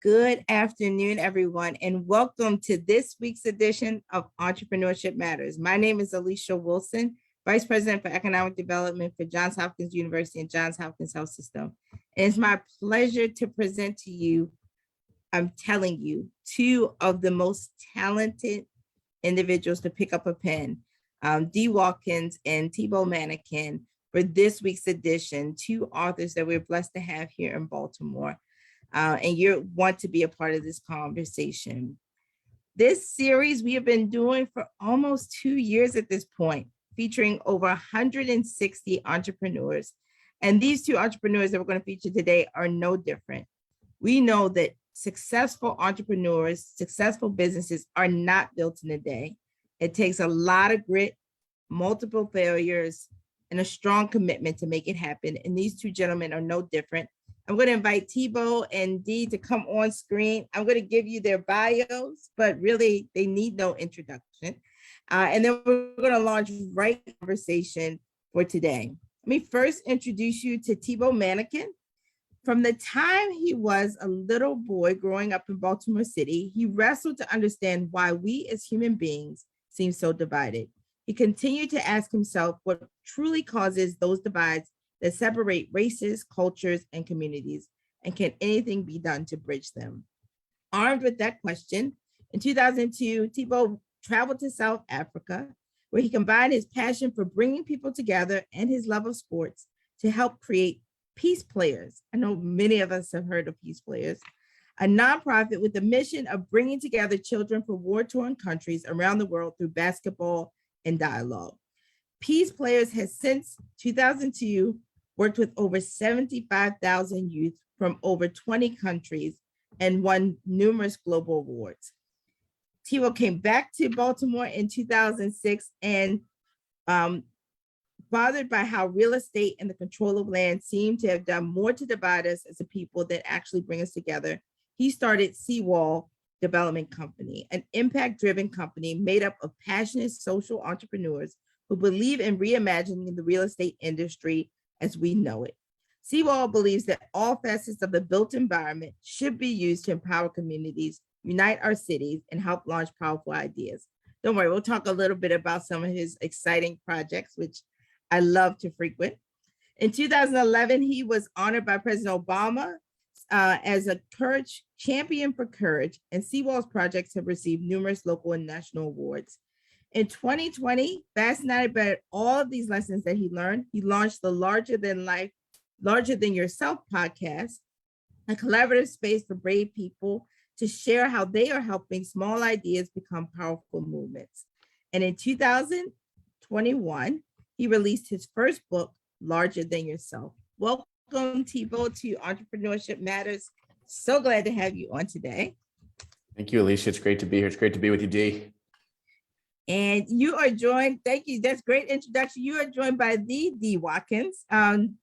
Good afternoon, everyone, and welcome to this week's edition of Entrepreneurship Matters. My name is Alicia Wilson, Vice President for Economic Development for Johns Hopkins University and Johns Hopkins Health System. And it's my pleasure to present to you, I'm telling you, two of the most talented individuals to pick up a pen, D. Watkins and Thibault Manekin, for this week's edition, two authors that we're blessed to have here in Baltimore. And you want to be a part of this conversation. This series we have been doing for almost 2 years at this point, featuring over 160 entrepreneurs. And these two entrepreneurs that we're going to feature today are no different. We know that successful entrepreneurs, successful businesses are not built in a day. It takes a lot of grit, multiple failures, and a strong commitment to make it happen. And these two gentlemen are no different. I'm going to invite Thibault and D to come on screen. I'm going to give you their bios, but really they need no introduction. And then we're going to launch right conversation for today. Let me first introduce you to Thibault Manekin. From the time he was a little boy growing up in Baltimore City, he wrestled to understand why we as human beings seem so divided. He continued to ask himself what truly causes those divides that separate races, cultures, and communities, and can anything be done to bridge them? Armed with that question, in 2002, Thibault traveled to South Africa, where he combined his passion for bringing people together and his love of sports to help create Peace Players. I know many of us have heard of Peace Players, a nonprofit with the mission of bringing together children from war-torn countries around the world through basketball and dialogue. Peace Players has since 2002 worked with over 75,000 youth from over 20 countries and won numerous global awards. Thibault came back to Baltimore in 2006 and bothered by how real estate and the control of land seemed to have done more to divide us as a people than actually bring us together. He started Seawall Development Company, an impact-driven company made up of passionate social entrepreneurs who believe in reimagining the real estate industry as we know it. Seawall believes that all facets of the built environment should be used to empower communities, unite our cities, and help launch powerful ideas. Don't worry, we'll talk a little bit about some of his exciting projects, which I love to frequent. In 2011, he was honored by President Obama as a courage champion for courage, and Seawall's projects have received numerous local and national awards. In 2020, fascinated by all of these lessons that he learned, he launched the Larger Than Yourself podcast, a collaborative space for brave people to share how they are helping small ideas become powerful movements. And in 2021, he released his first book, Larger Than Yourself. Welcome, Thibault, to Entrepreneurship Matters. So glad to have you on today. Thank you, Alicia. It's great to be here. It's great to be with you, D. And you are joined, thank you, that's great introduction. You are joined by the D. Watkins.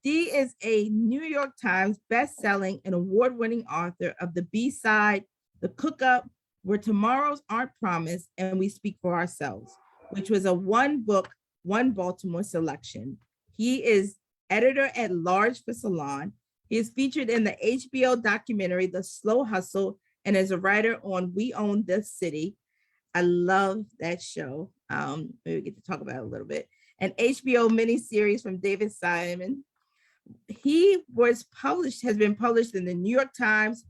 D is a New York Times best-selling and award-winning author of The B-Side, The Cook-Up, Where Tomorrows Aren't Promised, and We Speak for Ourselves, which was a one-book, one Baltimore selection. He is editor-at-large for Salon. He is featured in the HBO documentary, The Slow Hustle, and as a writer on We Own This City. I love that show. Maybe we get to talk about it a little bit. An HBO miniseries from David Simon. He has been published in the New York Times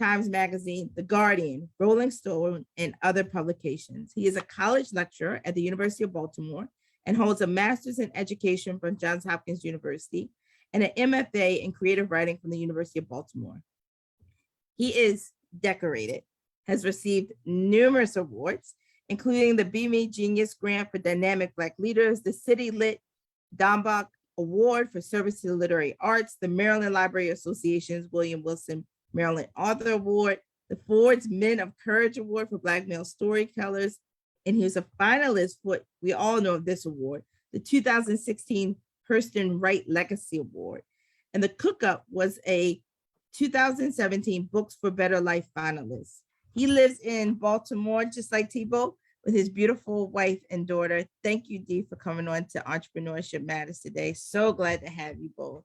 Magazine, The Guardian, Rolling Stone, and other publications. He is a college lecturer at the University of Baltimore and holds a master's in education from Johns Hopkins University and an MFA in creative writing from the University of Baltimore. He is decorated, has received numerous awards, including the Be Me Genius Grant for Dynamic Black Leaders, the City Lit Dombach Award for Service to the Literary Arts, the Maryland Library Association's William Wilson Maryland Author Award, the Ford's Men of Courage Award for Black male storytellers, and he was a finalist for, we all know of this award, the 2016 Hurston Wright Legacy Award. And the Cook-Up was a 2017 Books for Better Life finalist. He lives in Baltimore, just like Thibault, with his beautiful wife and daughter. Thank you, Dee, for coming on to Entrepreneurship Matters today. So glad to have you both.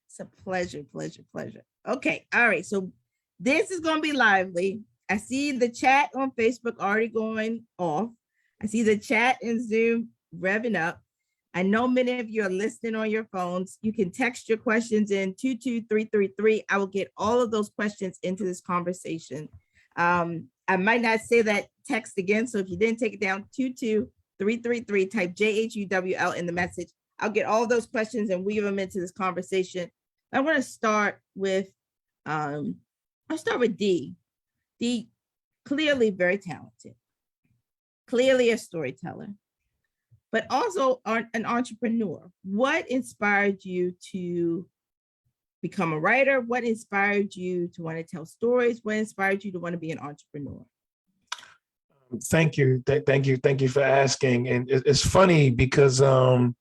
It's a pleasure, pleasure, pleasure. Okay, all right. So This is going to be lively. I see the chat on Facebook already going off. I see the chat in Zoom revving up. I know many of you are listening on your phones. You can text your questions in 22333. I will get all of those questions into this conversation. I might not say that text again. So if you didn't take it down, 22333, type JHUWL in the message. I'll get all those questions and weave them into this conversation. I want to start with, I'll start with D. D, clearly very talented, clearly a storyteller, but also an entrepreneur. What inspired you to become a writer? What inspired you to want to tell stories? What inspired you to want to be an entrepreneur? Thank you. Thank you for asking. And it's funny because all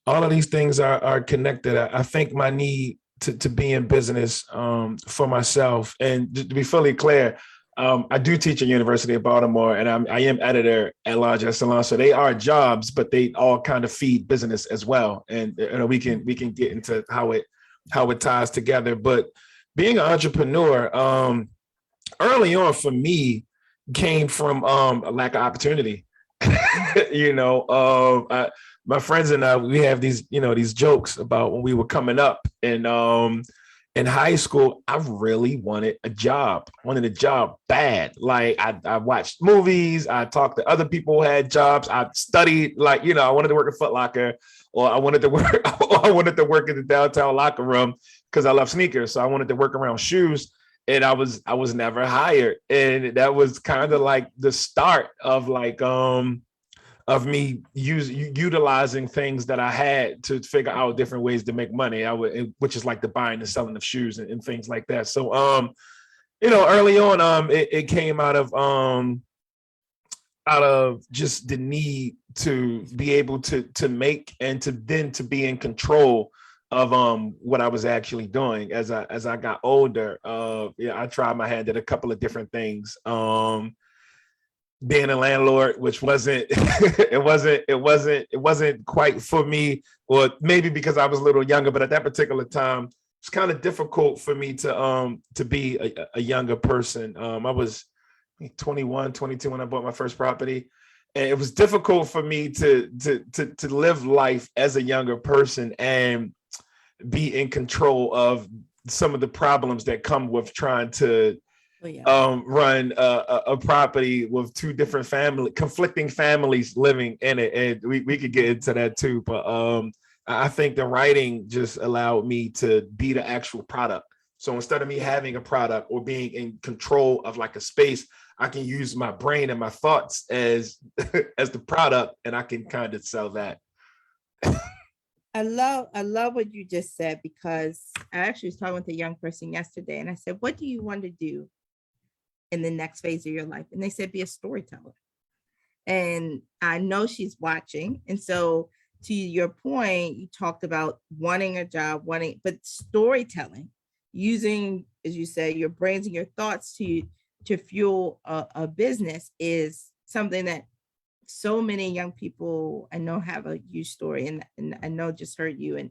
of these things are connected. I think my need to be in business for myself. And to be fully clear, I do teach at University of Baltimore, and I am editor at Large Salon. So they are jobs, but they all kind of feed business as well. And we can get into how it ties together. But being an entrepreneur, early on for me came from a lack of opportunity. My friends and I, we have these jokes about when we were coming up, and in high school, I really wanted a job. I wanted a job bad. Like I watched movies, I talked to other people who had jobs. I studied, I wanted to work at Foot Locker, or I wanted to work in the downtown locker room because I love sneakers. So I wanted to work around shoes. And I was never hired. And that was kind of like the start of of me utilizing things that I had to figure out different ways to make money. Which is like the buying and selling of shoes and things like that. So, early on, it came out of just the need to be able to make and to be in control of what I was actually doing as I got older. I tried my hand at a couple of different things. Being a landlord, which wasn't it wasn't quite for me, or maybe because I was a little younger, but at that particular time, it's kind of difficult for me to be a younger person. I was 21, 22 when I bought my first property. And it was difficult for me to live life as a younger person and be in control of some of the problems that come with trying to run a property with two different conflicting families living in it. And we could get into that too. But I think the writing just allowed me to be the actual product. So instead of me having a product or being in control of like a space, I can use my brain and my thoughts as the product, and I can kind of sell that. I love what you just said, because I actually was talking with a young person yesterday, and I said, what do you want to do in the next phase of your life? And they said, be a storyteller. And I know she's watching. And so to your point, you talked about wanting a job, but storytelling, using, as you said, your brains and your thoughts to fuel a business is something that so many young people I know have a huge story, and I know just heard you, and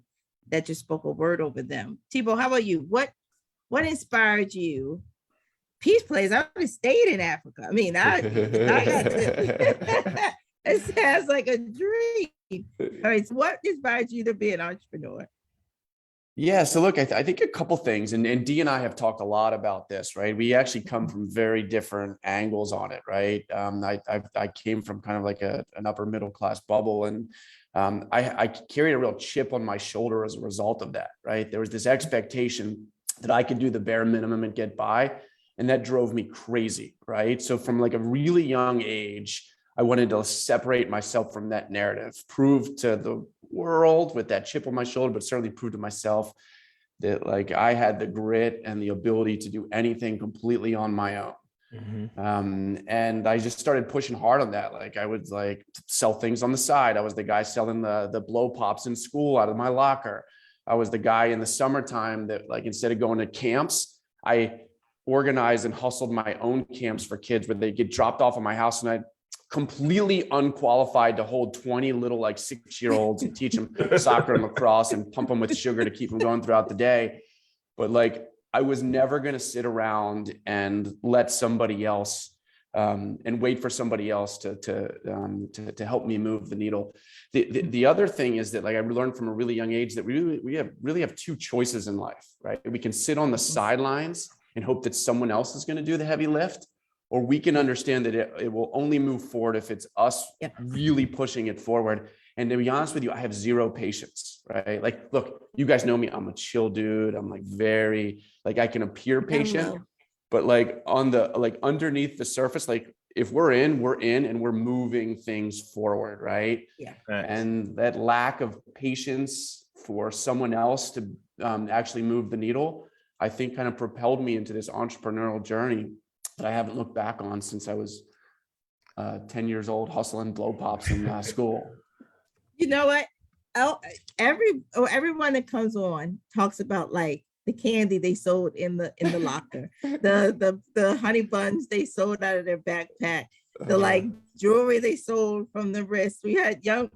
that just spoke a word over them. Thibault, how about you? What inspired you? Peace Plays, I would have stayed in Africa. I mean, I got to, it sounds like a dream. All right, so what inspired you to be an entrepreneur? Yeah, so look, I think a couple things, and Dee and I have talked a lot about this, right? We actually come from very different angles on it, right? I came from kind of like an upper middle class bubble, and I carried a real chip on my shoulder as a result of that, right? There was this expectation that I could do the bare minimum and get by, and that drove me crazy, right? So from like a really young age, I wanted to separate myself from that narrative, prove to the world with that chip on my shoulder, but certainly prove to myself that like I had the grit and the ability to do anything completely on my own. Mm-hmm. And I just started pushing hard on that. Like I would like sell things on the side. I was the guy selling the blow pops in school out of my locker. I was the guy in the summertime that like, instead of going to camps, I organized and hustled my own camps for kids where they get dropped off at my house, and I'd completely unqualified to hold 20 little like 6-year-olds and teach them soccer and lacrosse and pump them with sugar to keep them going throughout the day. But like I was never going to sit around and let somebody else and wait for somebody else to help me move the needle. The other thing is that, like, I learned from a really young age that we really have two choices in life, right? We can sit on the sidelines and hope that someone else is going to do the heavy lift, or we can understand that it will only move forward if it's us really pushing it forward. And to be honest with you, I have zero patience, right? Like, look, you guys know me. I'm a chill dude. I'm like very, like, I can appear patient, but like underneath the surface, like if we're in and we're moving things forward, right? Yeah. And that lack of patience for someone else to actually move the needle, I think kind of propelled me into this entrepreneurial journey that I haven't looked back on since I was 10 years old, hustling blow pops in school. You know what? Everyone that comes on talks about like the candy they sold in the locker, the honey buns they sold out of their backpack, the like jewelry they sold from the wrist. We had young,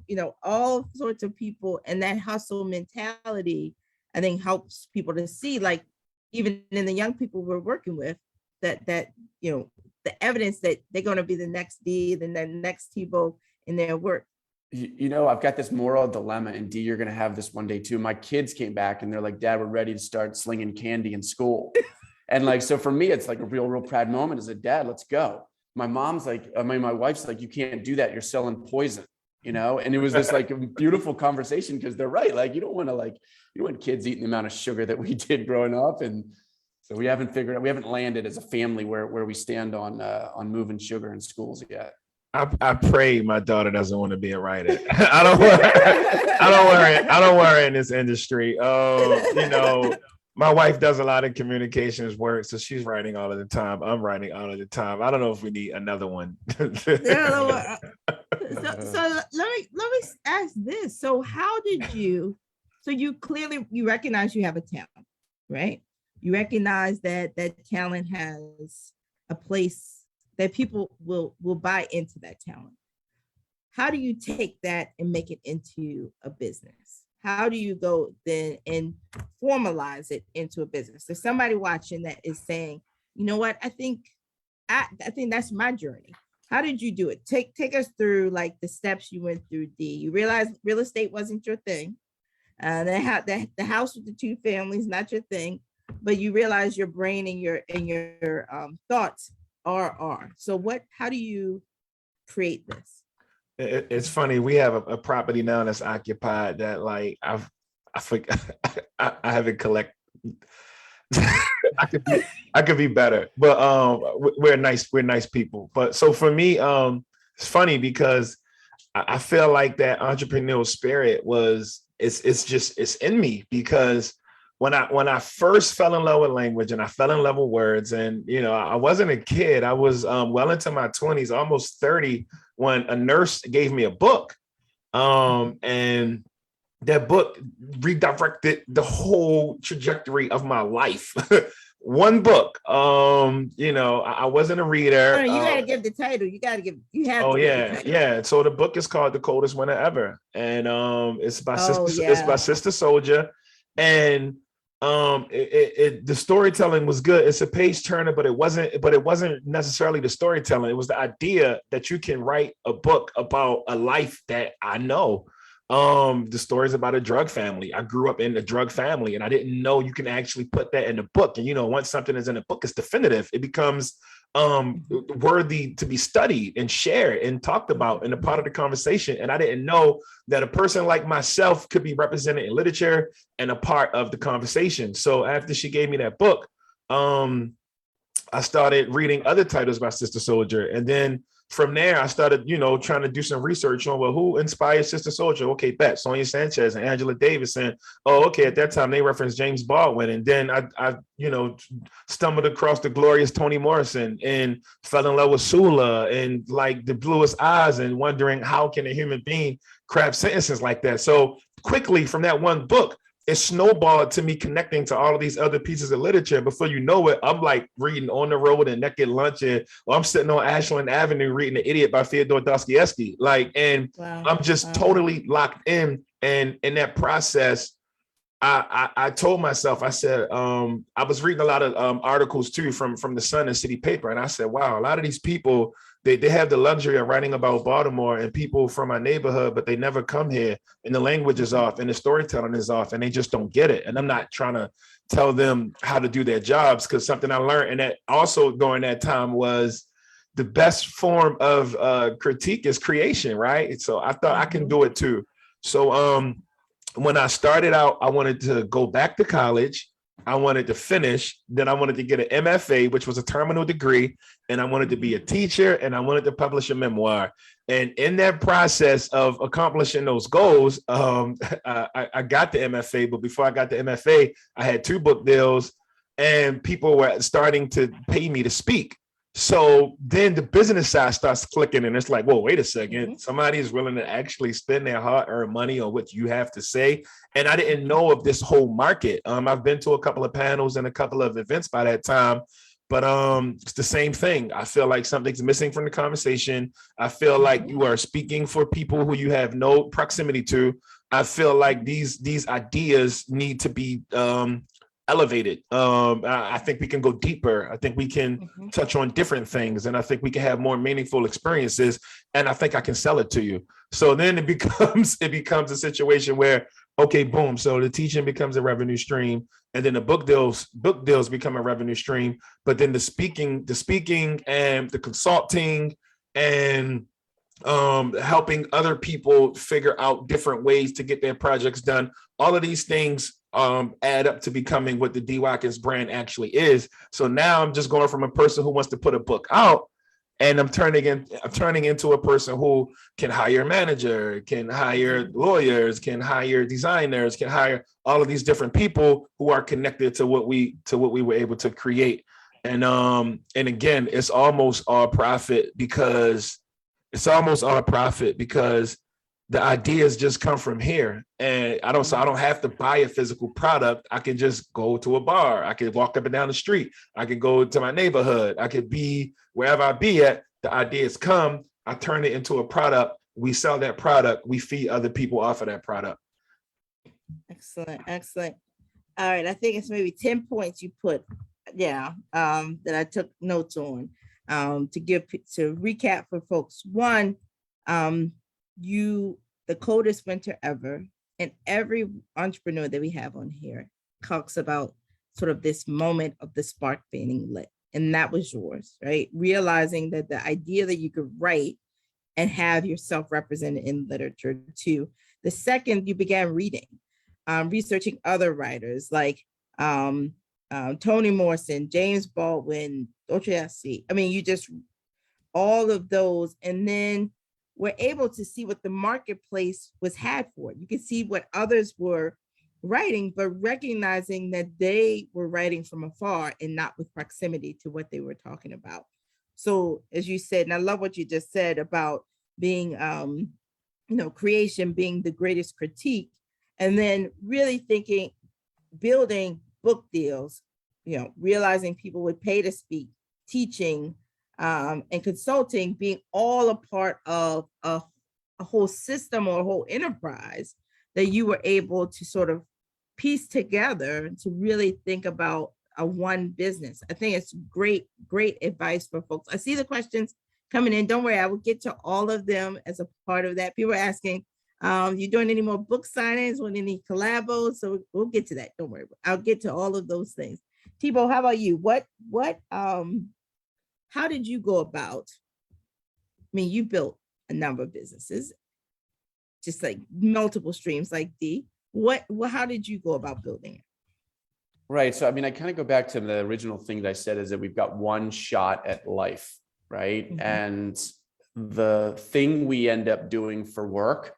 all sorts of people, and that hustle mentality, I think, helps people to see, like, even in the young people we're working with, that the evidence that they're going to be the next D, the next Thibault in their work. I've got this moral dilemma, and D, you're going to have this one day too. My kids came back and they're like, Dad, we're ready to start slinging candy in school. And like, so for me, it's like a real proud moment. As a dad, let's go. My mom's like, my wife's like, you can't do that. You're selling poison, And it was this like beautiful conversation, because they're right. Like, you don't want kids eating the amount of sugar that we did growing up. And so we haven't landed as a family where we stand on moving sugar in schools yet. I pray my daughter doesn't want to be a writer. I don't worry in this industry. My wife does a lot of communications work, so she's writing all of the time. I'm writing all of the time. I don't know if we need another one. So let me ask this. So how did you? So you clearly recognize you have a talent, right? You recognize that talent has a place, that people will buy into that talent. How do you take that and make it into a business? How do you go then and formalize it into a business? There's somebody watching that is saying, you know what, I think that's my journey. How did you do it? Take us through like the steps you went through, D. You realized real estate wasn't your thing. The house with the two families, not your thing, but you realize your brain and your thoughts are. So how do you create this? It's funny. We have a property now that's occupied that, like, I haven't collected. I could be better, but we're nice people. But so for me, it's funny because I feel like that entrepreneurial spirit it's in me, because when I first fell in love with language and I fell in love with words, and I wasn't a kid. I was well into my 20s, almost 30, when a nurse gave me a book, and that book redirected the whole trajectory of my life. One book. I wasn't a reader. You gotta give the title. Yeah. So the book is called The Coldest Winter Ever, and it's by Sister Soldier. And the storytelling was good. It's a page turner, but it wasn't necessarily the storytelling. It was the idea that you can write a book about a life that I know. The story's about a drug family. I grew up in a drug family, and I didn't know you can actually put that in a book. And once something is in a book, it's definitive. It becomes worthy to be studied and shared and talked about and a part of the conversation. And I didn't know that a person like myself could be represented in literature and a part of the conversation. So after she gave me that book, I started reading other titles by Sister Soldier. And then from there, I started, trying to do some research on, well, who inspired Sister Soldier? Okay, bet Sonia Sanchez and Angela Davidson. Oh, okay. At that time, they referenced James Baldwin. And then I stumbled across the glorious Toni Morrison and fell in love with Sula and like the bluest eyes, and wondering how can a human being craft sentences like that? So quickly from that one book, it snowballed to me connecting to all of these other pieces of literature. Before you know it, I'm like reading On the Road and Naked Lunch, or I'm sitting on Ashland Avenue reading The Idiot by Fyodor Dostoevsky. Wow. I'm just totally locked in. And in that process, I told myself, I said, I was reading a lot of articles too from the Sun and City Paper, and I said, wow, a lot of these people, they have the luxury of writing about Baltimore and people from my neighborhood, but they never come here, and the language is off and the storytelling is off, and they just don't get it. And I'm not trying to tell them how to do their jobs, because something I learned, and that also during that time, was the best form of critique is creation, right? So I thought I can do it too. So when I started out, I wanted to go back to college. I wanted to finish. Then I wanted to get an MFA, which was a terminal degree. And I wanted to be a teacher, and I wanted to publish a memoir. And in that process of accomplishing those goals, I got the MFA. But before I got the MFA, I had 2 book deals, and people were starting to pay me to speak. So then the business side starts clicking, and it's like, whoa, wait a second. Somebody is willing to actually spend their hard-earned money on what you have to say. And I didn't know of this whole market. I've been to a couple of panels and a couple of events by that time, but it's the same thing. I feel like something's missing from the conversation. I feel like you are speaking for people who you have no proximity to. I feel like these ideas need to be elevated. I think we can go deeper. I think we can touch on different things, and I think we can have more meaningful experiences. And I think I can sell it to you. So then it becomes a situation where, okay, boom. So the teaching becomes a revenue stream, and then the book deals become a revenue stream. But then the speaking and the consulting and helping other people figure out different ways to get their projects done. All of these things add up to becoming what the D. Watkins brand actually is. So now I'm just going from a person who wants to put a book out, and I'm turning into a person who can hire a manager, can hire lawyers, can hire designers, can hire all of these different people who are connected to what we were able to create. And again, it's almost all profit because the ideas just come from here. And I don't have to buy a physical product. I can just go to a bar. I can walk up and down the street. I can go to my neighborhood. I could be wherever I be at. The ideas come. I turn it into a product. We sell that product. We feed other people off of that product. Excellent. All right. I think it's maybe 10 points you put that I took notes on to recap for folks. One, the coldest winter ever, and every entrepreneur that we have on here talks about sort of this moment of the spark being lit, and that was yours, right? Realizing that the idea that you could write and have yourself represented in literature too. The second, you began reading, researching other writers like Toni Morrison, James Baldwin, Dostoevsky. I mean, you just all of those, and then we're able to see what the marketplace was had for. You can see what others were writing, but recognizing that they were writing from afar and not with proximity to what they were talking about. So as you said, and I love what you just said about being, creation being the greatest critique, and then really thinking, building book deals, realizing people would pay to speak, teaching, and consulting being all a part of a whole system or a whole enterprise that you were able to sort of piece together to really think about a one business. I think it's great advice for folks. I see the questions coming in. Don't worry, I will get to all of them as a part of that. People are asking, you doing any more book signings or any collabos? So we'll get to that. Don't worry. I'll get to all of those things. Thibault, how about you? How did you go about? I mean, you built a number of businesses, just like multiple streams like D. How did you go about building it? Right. So, I mean, I kind of go back to the original thing that I said is that we've got one shot at life, right? Mm-hmm. And the thing we end up doing for work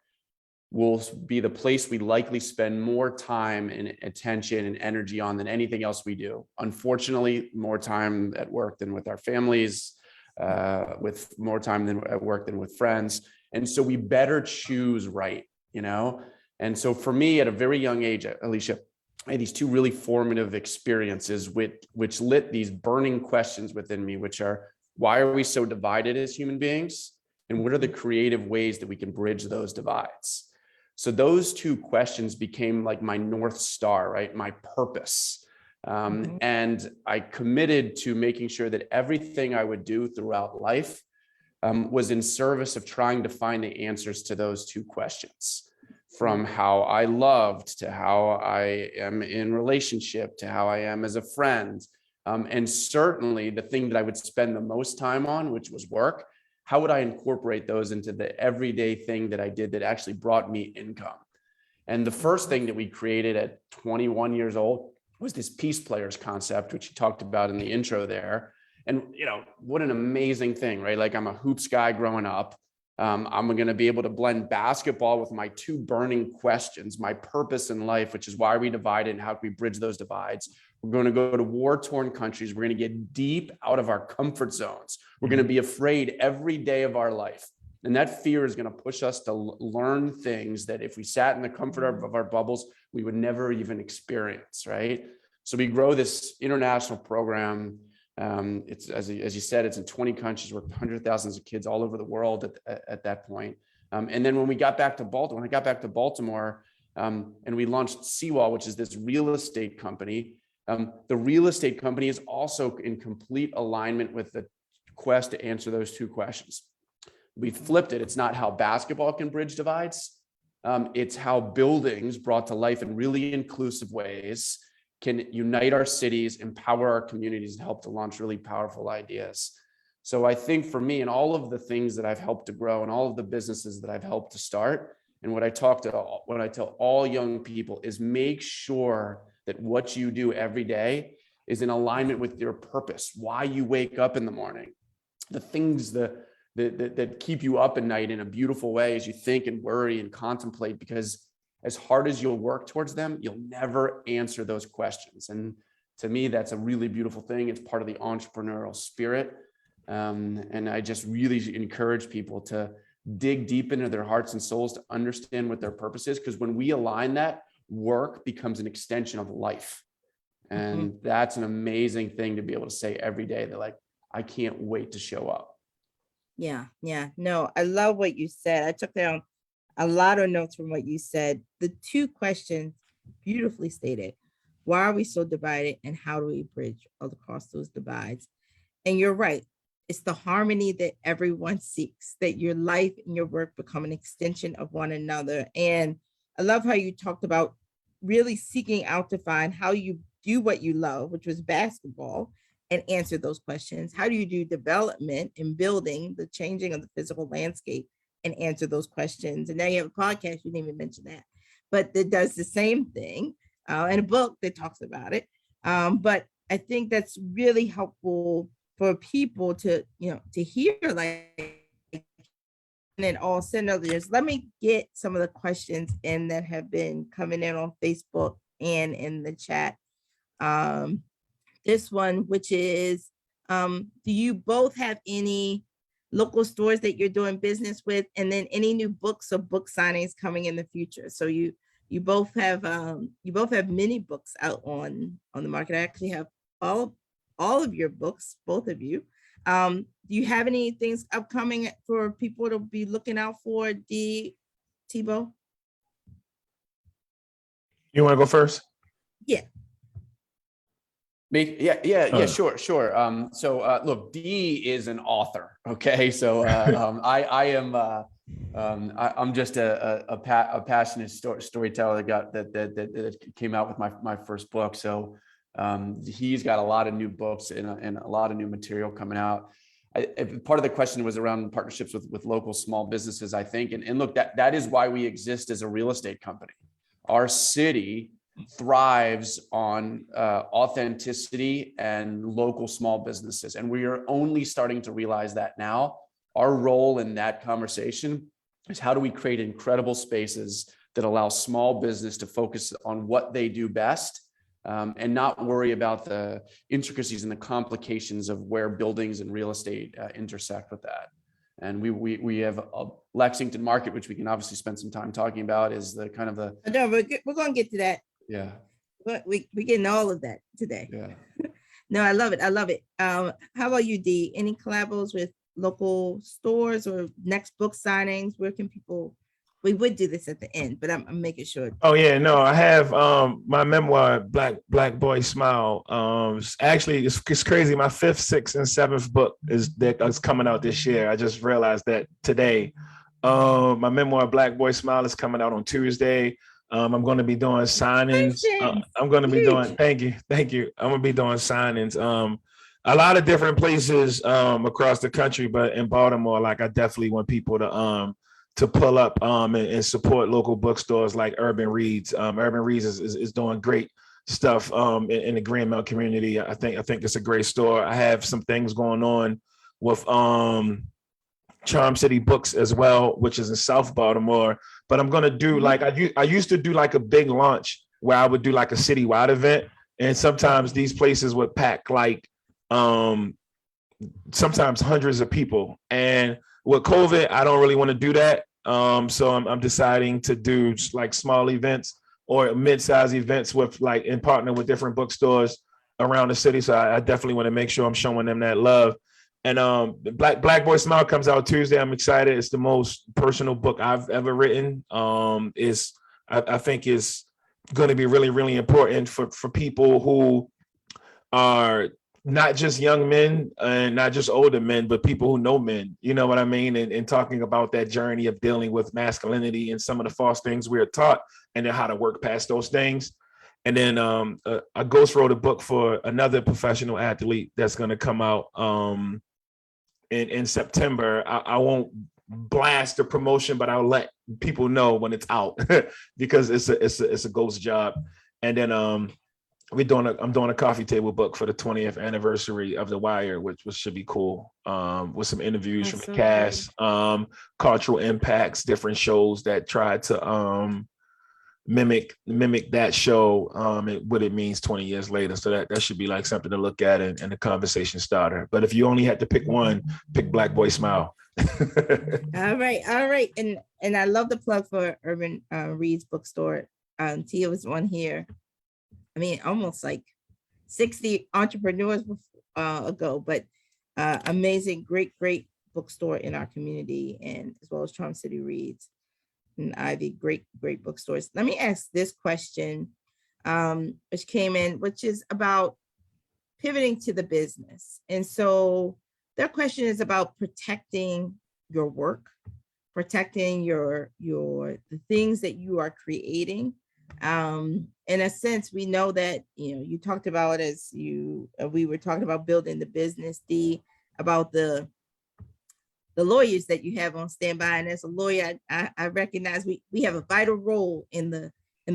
will be the place we likely spend more time and attention and energy on than anything else we do. Unfortunately, more time at work than with our families, with more time than at work than with friends. And so we better choose right, And so for me, at a very young age, Alicia, I had these 2 really formative experiences which lit these burning questions within me, which are, why are we so divided as human beings? And what are the creative ways that we can bridge those divides? So those two questions became like my North Star, right? My purpose. And I committed to making sure that everything I would do throughout life was in service of trying to find the answers to those two questions, from how I loved to how I am in relationship to how I am as a friend. And certainly the thing that I would spend the most time on, which was work, how would I incorporate those into the everyday thing that I did that actually brought me income? And the first thing that we created at 21 years old was this Peace Players concept, which you talked about in the intro there. And, you know, what an amazing thing, right? Like, I'm a hoops guy growing up. I'm going to be able to blend basketball with my two burning questions, my purpose in life, which is why we divided and how can we bridge those divides. We're going to go to war-torn countries. We're going to get deep out of our comfort zones. We're going to be afraid every day of our life. And that fear is going to push us to learn things that if we sat in the comfort of our bubbles, we would never even experience, right? So we grow this international program. It's, as you said, it's in 20 countries, with hundreds of thousands of kids all over the world at that point. And then when I got back to Baltimore, and we launched Seawall, which is this real estate company. The real estate company is also in complete alignment with the quest to answer those two questions. We flipped it. It's not how basketball can bridge divides. It's how buildings brought to life in really inclusive ways can unite our cities, empower our communities, and help to launch really powerful ideas. So I think for me, and all of the things that I've helped to grow and all of the businesses that I've helped to start, and what I tell all young people is make sure that what you do every day is in alignment with your purpose, why you wake up in the morning, the things that keep you up at night in a beautiful way as you think and worry and contemplate, because as hard as you'll work towards them, you'll never answer those questions. And to me, that's a really beautiful thing. It's part of the entrepreneurial spirit. And I just really encourage people to dig deep into their hearts and souls to understand what their purpose is. Because when we align that, work becomes an extension of life. And that's an amazing thing to be able to say every day. They're like, I can't wait to show up. Yeah. No, I love what you said. I took down a lot of notes from what you said. The two questions, beautifully stated. Why are we so divided, and how do we bridge across those divides? And you're right. It's the harmony that everyone seeks, that your life and your work become an extension of one another. And I love how you talked about really seeking out to find how you do what you love, which was basketball, and answer those questions. How do you do development and building, the changing of the physical landscape, and answer those questions? And now you have a podcast, you didn't even mention that, but that does the same thing, and a book that talks about it. But I think that's really helpful for people to, to hear, like, and then all send others. Let me get some of the questions in that have been coming in on Facebook and in the chat. This one, which is, do you both have any local stores that you're doing business with, and then any new books or book signings coming in the future? So you both have many books out on the market. I actually have all of your books, both of you. Do you have any things upcoming for people to be looking out for, Thibault? You want to go first? Yeah. Yeah, sure. So look, D is an author. Okay. So I'm just a passionate storyteller that came out with my first book. So he's got a lot of new books and a lot of new material coming out. Part of the question was around partnerships with local small businesses, I think. And look, that is why we exist as a real estate company. Our city thrives on authenticity and local small businesses. And we are only starting to realize that now. Our role in that conversation is how do we create incredible spaces that allow small business to focus on what they do best, and not worry about the intricacies and the complications of where buildings and real estate intersect with that. And we have a Lexington market, which we can obviously spend some time talking about, is the kind of the. No, we're going to get to that. Yeah. But we're getting all of that today. Yeah. No, I love it. How about you, D? Any collabos with local stores or next book signings? Where can people we would do this at the end, but I'm making sure. Oh yeah, no, I have my memoir, Black Boy Smile. Actually, it's crazy. My 5th, 6th, and 7th book is coming out this year. I just realized that today. My memoir, Black Boy Smile, is coming out on Tuesday. I'm going to be doing signings. I'm going to be doing. Thank you. I'm going to be doing signings. A lot of different places across the country, but in Baltimore, like, I definitely want people to pull up and support local bookstores like Urban Reads. Urban Reads is doing great stuff in the Greenmount community. I think it's a great store. I have some things going on with Charm City Books as well, which is in South Baltimore. But I'm gonna do like I used to do like a big launch where I would do like a citywide event, and sometimes these places would pack like sometimes hundreds of people. And with COVID, I don't really want to do that. So I'm deciding to do like small events or mid-size events with like in partner with different bookstores around the city. So I definitely want to make sure I'm showing them that love. And Black Boy Smile comes out Tuesday. I'm excited. It's the most personal book I've ever written. I think is going to be really, really important for people who are not just young men and not just older men, but people who know men, you know what I mean? And talking about that journey of dealing with masculinity and some of the false things we are taught, and then how to work past those things. And then I ghost wrote a book for another professional athlete that's going to come out in September. I won't blast the promotion, but I'll let people know when it's out because it's a ghost job. And then I'm doing a coffee table book for the 20th anniversary of The Wire, which should be cool. With some interviews from the cast, cultural impacts, different shows that try to mimic that show, what it means 20 years later. So that should be like something to look at and a conversation starter. But if you only had to pick one, pick Black Boy Smile. All right. And I love the plug for Urban Reads Bookstore. Tia was on here. I mean, almost like 60 entrepreneurs ago, but amazing, great bookstore in our community, and as well as Charm City Reads and Ivy, great bookstores. Let me ask this question, which came in, which is about pivoting to the business. And so their question is about protecting your work, protecting the things that you are creating. In a sense, we know that, you talked about we were talking about building the business, D, about the lawyers that you have on standby. And as a lawyer, I recognize we have a vital role in the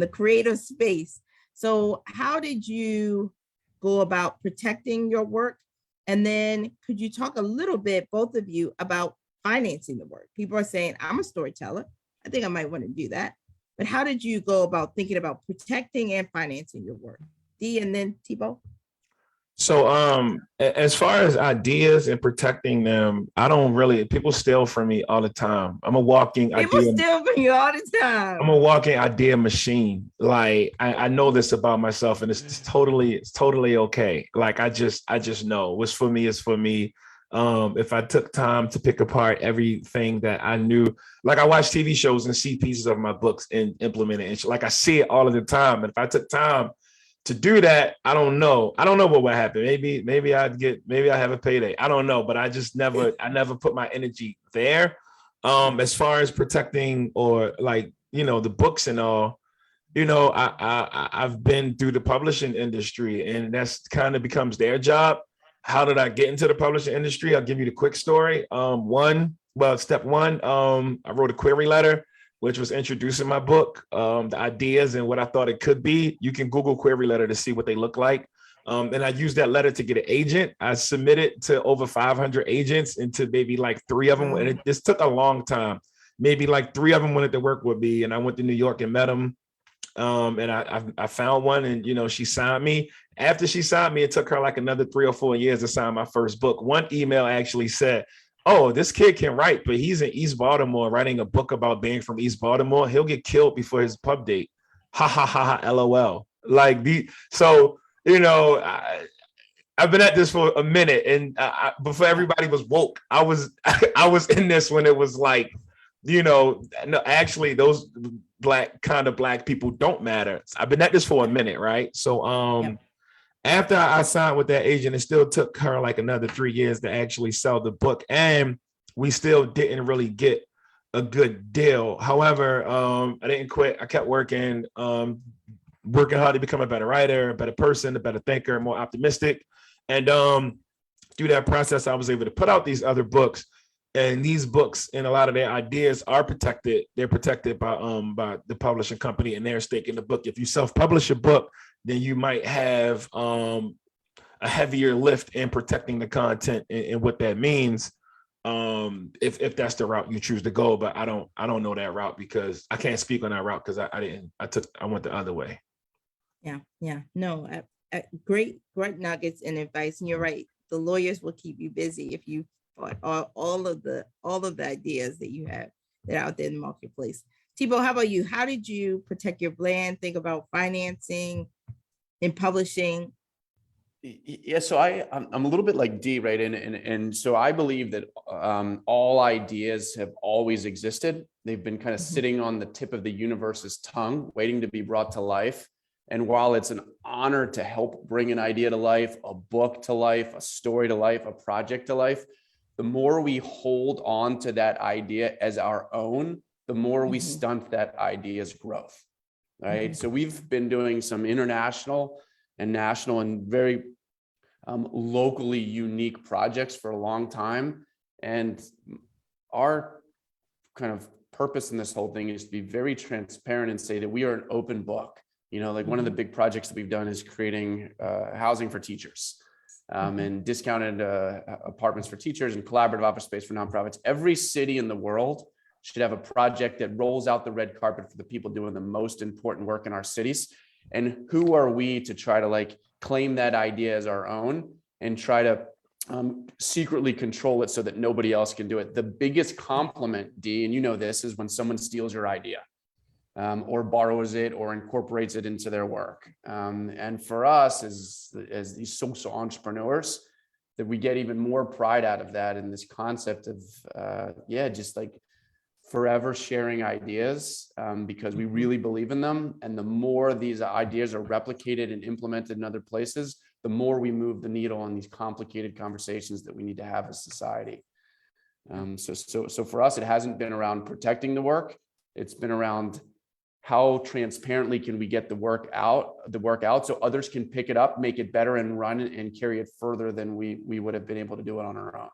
creative space. So how did you go about protecting your work? And then could you talk a little bit, both of you, about financing the work? People are saying, I'm a storyteller. I think I might want to do that. But how did you go about thinking about protecting and financing your work? D, and then Thibault. So as far as ideas and protecting them, I don't really, people steal from me all the time. I'm a walking People steal from you all the time. I'm a walking idea machine. Like I know this about myself, and it's totally okay. Like I just know what's for me is for me. If I took time to pick apart everything that I knew, like I watch TV shows and see pieces of my books and implement it. And like I see it all of the time. And if I took time to do that, I don't know what would happen. Maybe I have a payday. I don't know, but I never put my energy there. As far as protecting or like, the books and all, I've been through the publishing industry, and that's kind of becomes their job. How did I get into the publishing industry? I'll give you the quick story. Step one, I wrote a query letter, which was introducing my book, the ideas and what I thought it could be. You can Google query letter to see what they look like. And I used that letter to get an agent. I submitted to over 500 agents, and to maybe like 3 of them. And this took a long time. Maybe like 3 of them wanted to work with me, and I went to New York and met them. And I found one, and she signed me. After she signed me, it took her like another 3 or 4 years to sign my first book. One email actually said, "Oh, this kid can write, but he's in East Baltimore writing a book about being from East Baltimore. He'll get killed before his pub date." Ha ha ha ha. LOL. I've been at this for a minute, and before everybody was woke, I was in this when it was like no, actually those black people don't matter. I've been at this for a minute, right? So Yep. after I signed with that agent, it still took her like another 3 years to actually sell the book, and we still didn't really get a good deal. However, I didn't quit. I kept working, working hard to become a better writer, a better person, a better thinker, more optimistic. And through that process, I was able to put out these other books. And these books and a lot of their ideas are protected. They're protected by the publishing company and their stake in the book. If you self-publish a book, then you might have a heavier lift in protecting the content and what that means. If that's the route you choose to go, but I don't know that route because I can't speak on that route because I went the other way. Yeah. No, great nuggets and advice. And you're right. The lawyers will keep you busy if you all of the ideas that you have that are out there in the marketplace. Thibault, how about you? How did you protect your brand? Think about financing and publishing. Yeah, so I'm a little bit like D, right? And so I believe that all ideas have always existed. They've been kind of sitting on the tip of the universe's tongue, waiting to be brought to life. And while it's an honor to help bring an idea to life, a book to life, a story to life, a project to life, the more we hold on to that idea as our own, the more we stunt that idea's growth, right? So we've been doing some international and national and very locally unique projects for a long time. And our kind of purpose in this whole thing is to be very transparent and say that we are an open book. Like one of the big projects that we've done is creating housing for teachers. And discounted apartments for teachers and collaborative office space for nonprofits. Every city in the world should have a project that rolls out the red carpet for the people doing the most important work in our cities. And who are we to try to claim that idea as our own and try to secretly control it so that nobody else can do it? The biggest compliment, D, and you know this, is when someone steals your idea. Or borrows it or incorporates it into their work. And for us as these social entrepreneurs, that we get even more pride out of that in this concept of, just forever sharing ideas because we really believe in them. And the more these ideas are replicated and implemented in other places, the more we move the needle on these complicated conversations that we need to have as society. So for us, it hasn't been around protecting the work. It's been around how transparently can we get the work out so others can pick it up, make it better, and run it and carry it further than we would have been able to do it on our own.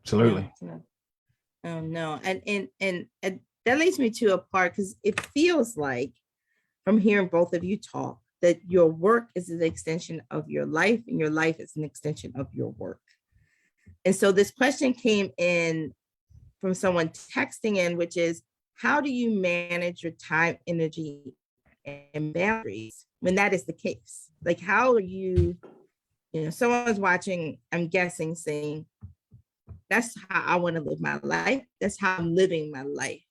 Absolutely. Oh no. And that leads me to a part, because it feels like from hearing both of you talk that your work is an extension of your life and your life is an extension of your work. And so this question came in from someone texting in, which is, how do you manage your time, energy, and boundaries when that is the case? How are you, someone's watching, I'm guessing, saying, that's how I want to live my life. That's how I'm living my life.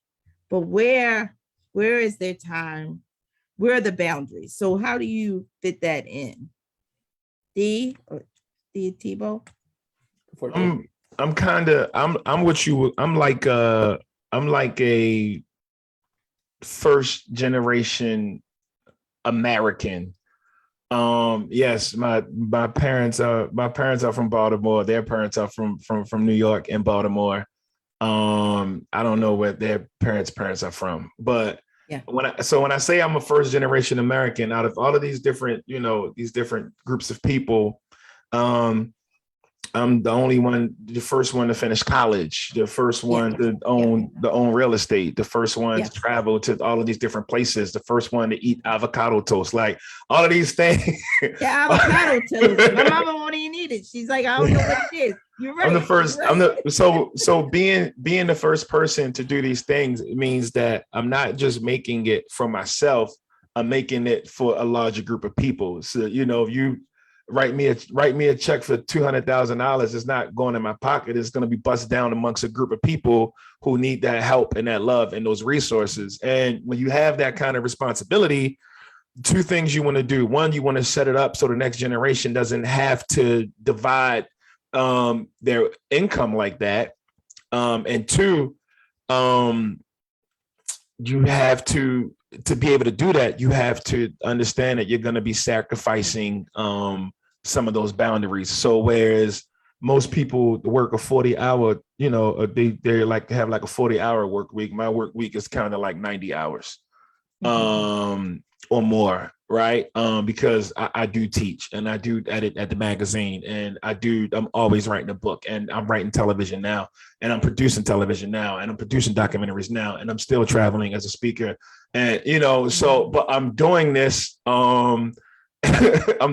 But where is their time? Where are the boundaries? So how do you fit that in? D or D, Thibault? I'm what you, I'm like a first generation American. Yes, my parents are from Baltimore. Their parents are from New York and Baltimore. I don't know where their parents are from, but yeah. When I say I'm a first generation American, out of all of these different, these different groups of people, I'm the first one to finish college, the first one to own real estate, the first one to travel to all of these different places, the first one to eat avocado toast, all of these things. Yeah, avocado toast. My mama won't even eat it. She's like, I don't know what it is. You're right. I'm the first. So being the first person to do these things, it means that I'm not just making it for myself. I'm making it for a larger group of people. So if you write me a check for $200,000, it's not going in my pocket. It's going to be bust down amongst a group of people who need that help and that love and those resources. And when you have that kind of responsibility, two things you want to do. One, you want to set it up so the next generation doesn't have to divide their income like that. And two, you have to be able to do that, you have to understand that you're going to be sacrificing some of those boundaries. So whereas most people work a 40-hour, they like to have like a 40-hour work week. My work week is kind of like 90 hours or more, right? Because I do teach and I do edit at the magazine, and I'm always writing a book, and I'm writing television now, and I'm producing television now, and I'm producing documentaries now, and I'm still traveling as a speaker. And, but I'm doing this. I'm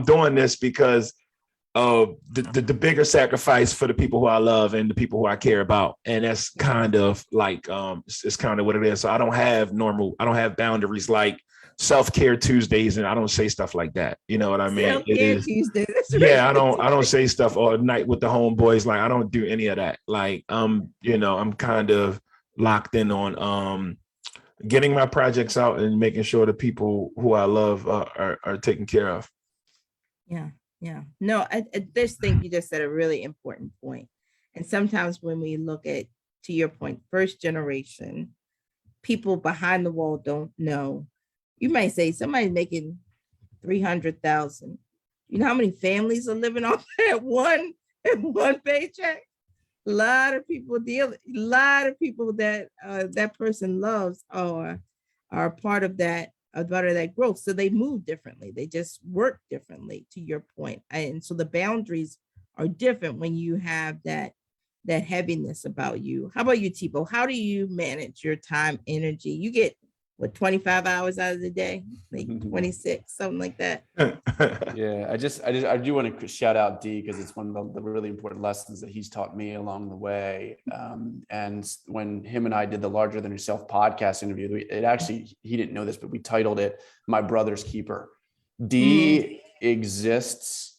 doing this because the bigger sacrifice for the people who I love and the people who I care about. And that's kind of like, it's kind of what it is. So I don't have boundaries like self-care Tuesdays, and I don't say stuff like that. You know what I mean? Self-care Tuesday. Yeah, I don't say stuff all night with the homeboys. Like, I don't do any of that. Like, I'm kind of locked in on getting my projects out and making sure the people who I love are taken care of. Yeah. Yeah, no, I just think you just said a really important point. And sometimes when we look at, to your point, first generation, people behind the wall don't know. You might say somebody's making 300,000. You know how many families are living off that one paycheck? A lot of people that that person loves are part of that growth. So they move differently. They just work differently, to your point. And so the boundaries are different when you have that heaviness about you. How about you, Thibault? How do you manage your time, energy? You get 25 hours out of the day, like 26, something like that. Yeah, I do want to shout out D, because it's one of the really important lessons that he's taught me along the way. And when him and I did the Larger Than Yourself podcast interview, he didn't know this, but we titled it "My Brother's Keeper." D exists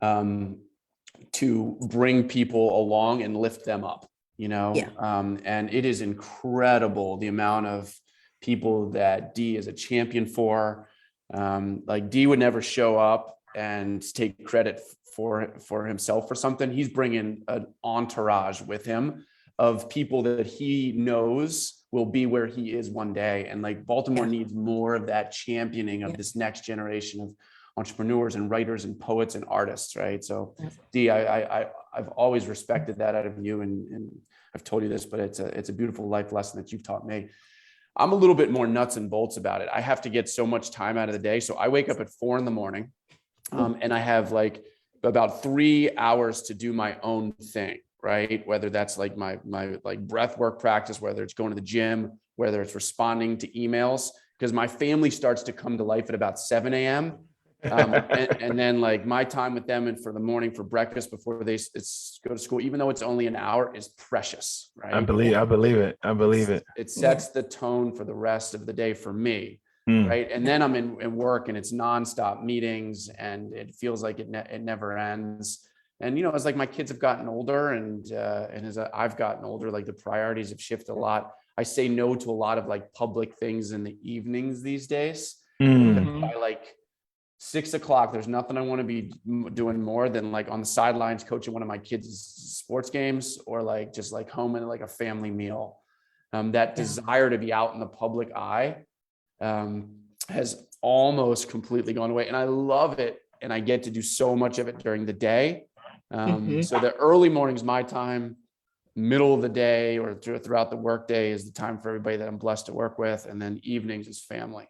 to bring people along and lift them up, and it is incredible the amount of people that D is a champion for. Like, D would never show up and take credit for himself for something. He's bringing an entourage with him of people that he knows will be where he is one day. And like, Baltimore needs more of that championing of this next generation of entrepreneurs and writers and poets and artists, right? So D, I've always respected that out of you, and I've told you this, but it's a beautiful life lesson that you've taught me. I'm a little bit more nuts and bolts about it. I have to get so much time out of the day. So I wake up at 4 a.m. And I have like about 3 hours to do my own thing, right? Whether that's like my like breath work practice, whether it's going to the gym, whether it's responding to emails, because my family starts to come to life at about 7 a.m. And then like my time with them and for the morning for breakfast before they go to school, even though it's only an hour, is precious, right? I believe it. It sets the tone for the rest of the day for me, right? And then I'm in work, and it's nonstop meetings, and it feels like it never ends. And as like my kids have gotten older, and as I've gotten older, like the priorities have shifted a lot. I say no to a lot of like public things in the evenings these days. By like 6 o'clock, there's nothing I want to be doing more than like on the sidelines coaching one of my kids' sports games, or like just like home and like a family meal. That desire to be out in the public eye has almost completely gone away, and I love it, and I get to do so much of it during the day. So the early mornings, my time, middle of the day or throughout the workday is the time for everybody that I'm blessed to work with, and then evenings is family.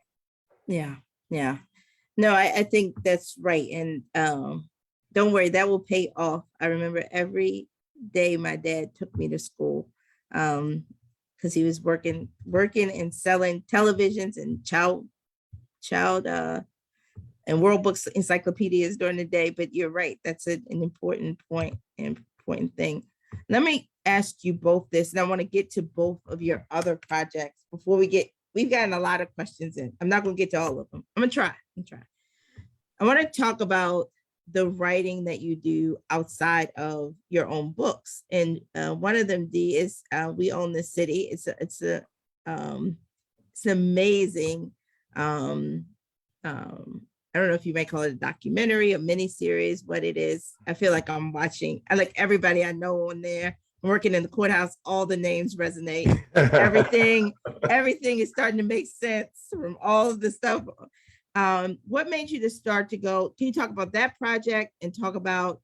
Yeah. No, I think that's right. And don't worry, that will pay off. I remember every day my dad took me to school because he was working and selling televisions and child and World Books encyclopedias during the day. But you're right. That's an important point, important thing. Let me ask you both this, and I want to get to both of your other projects before we've gotten a lot of questions in. I'm not going to get to all of them. I'm going to try. I want to talk about the writing that you do outside of your own books. And one of them, D, is We Own the City. It's an amazing, I don't know if you may call it a documentary, a mini series, what it is. I feel like I like everybody I know on there. working in the courthouse, all the names resonate. Everything is starting to make sense from all of the stuff. What made you to start to go? Can you talk about that project and talk about,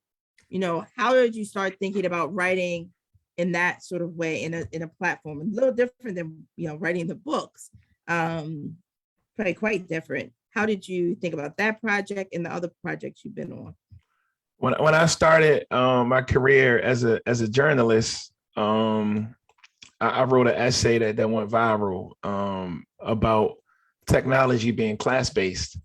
how did you start thinking about writing in that sort of way in a platform? A little different than writing the books, probably quite different. How did you think about that project and the other projects you've been on? When I started my career as a journalist, I wrote an essay that went viral about technology being class-based.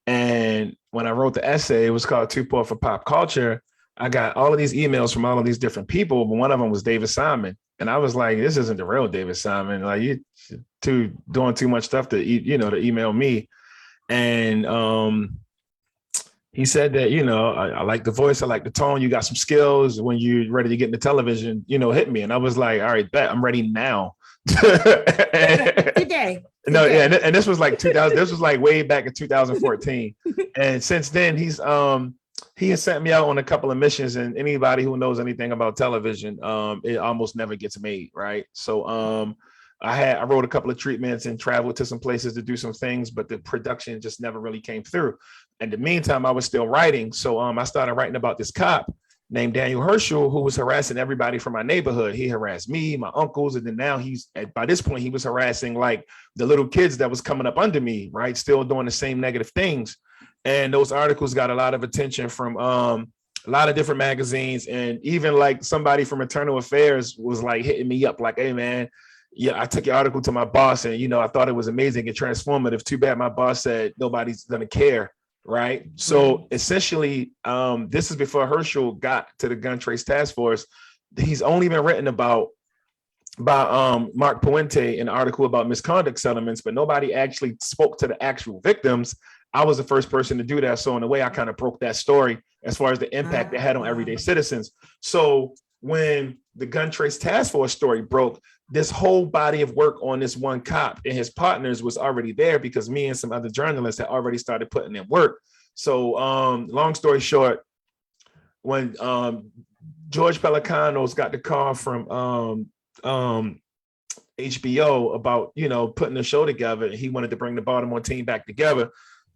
And when I wrote the essay, it was called Too Poor for Pop Culture. I got all of these emails from all of these different people, but one of them was David Simon. And I was like, this isn't the real David Simon. Like, you doing too much stuff to email me. And he said that, I like the voice, I like the tone, you got some skills. When you're ready to get into television, hit me. And I was like, all right, bet, I'm ready now. Today. No, yeah, and this was like 2000. This was like way back in 2014, and since then he has sent me out on a couple of missions. And anybody who knows anything about television, it almost never gets made, right? So I wrote a couple of treatments and traveled to some places to do some things, but the production just never really came through. In the meantime, I was still writing, so I started writing about this cop named Daniel Herschel, who was harassing everybody from my neighborhood. He harassed me, my uncles, and then now by this point, he was harassing like the little kids that was coming up under me, right? Still doing the same negative things. And those articles got a lot of attention from a lot of different magazines. And even like somebody from Internal Affairs was like hitting me up like, hey man, yeah, I took your article to my boss and, I thought it was amazing and transformative. Too bad my boss said nobody's going to care. Right. So essentially, this is before Herschel got to the Gun Trace Task Force. He's only been written about Mark Puente, an article about misconduct settlements, but nobody actually spoke to the actual victims. I was the first person to do that. So in a way, I kind of broke that story as far as the impact it had on everyday citizens. So when the Gun Trace Task Force story broke, this whole body of work on this one cop and his partners was already there because me and some other journalists had already started putting in work. So long story short, when George Pelicanos got the call from HBO about, putting the show together, he wanted to bring the Baltimore team back together.